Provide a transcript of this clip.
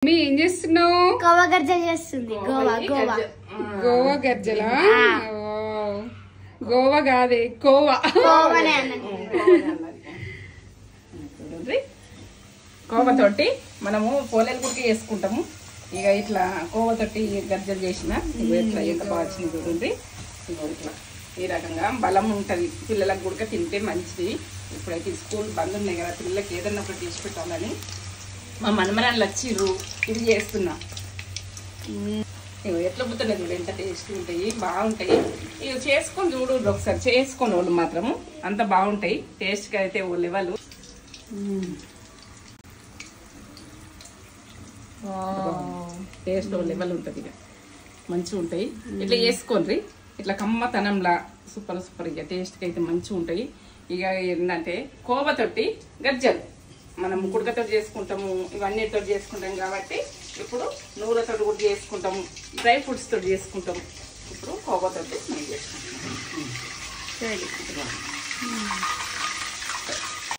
మీ ఏం చేస్తున్నావు? గోవా గర్జలు చేస్తుంది. గోవా గర్జల. గోవా కాదే కోవా. కోవా తోటి మనము పోలేలు కుట్టి చేసుకుంటాము. ఇక ఇట్లా కోవా తోటి గర్జలు చేసిన ఇట్లా ఎంత బాగా వచ్చింది చూడండి. ఇట్లా ఈ రకంగా బలం ఉంటుంది, పిల్లలకు కూడా తింటే మంచిది. ఇప్పుడైతే స్కూల్ బంద్ ఉన్నాయి కదా, పిల్లలకి ఏదన్నా ఒకటి తీసి పెట్టాలని మా మనమరాళ్ళు వచ్చిర్రు, ఇది చేస్తున్నా. ఎట్లా పుట్టలేదు చూడు, ఎంత టేస్ట్ ఉంటాయి, బాగుంటాయి. ఇవి చేసుకొని చూడు ఒకసారి, చేసుకొని వాళ్ళు మాత్రము అంత బాగుంటాయి. టేస్ట్కి అయితే ఓ లెవెల్, టేస్ట్ ఓ లెవెల్ ఉంటుంది. ఇక మంచిగా ఉంటాయి. ఇట్లా చేసుకోండి, ఇట్లా కమ్మతనంలా సూపర్ సూపర్. ఇక టేస్ట్కి అయితే మంచిగా ఉంటాయి. ఇక ఏంటంటే కోవా తోటి గజ్జలు మనం కుడకతో చేసుకుంటాము, ఇవన్నీతో చేసుకుంటాం కాబట్టి ఇప్పుడు నూనెతో కూడా చేసుకుంటాము, డ్రై ఫ్రూట్స్ తోటి చేసుకుంటాము. ఇప్పుడు కోవా తోటి చేసుకుంటాం.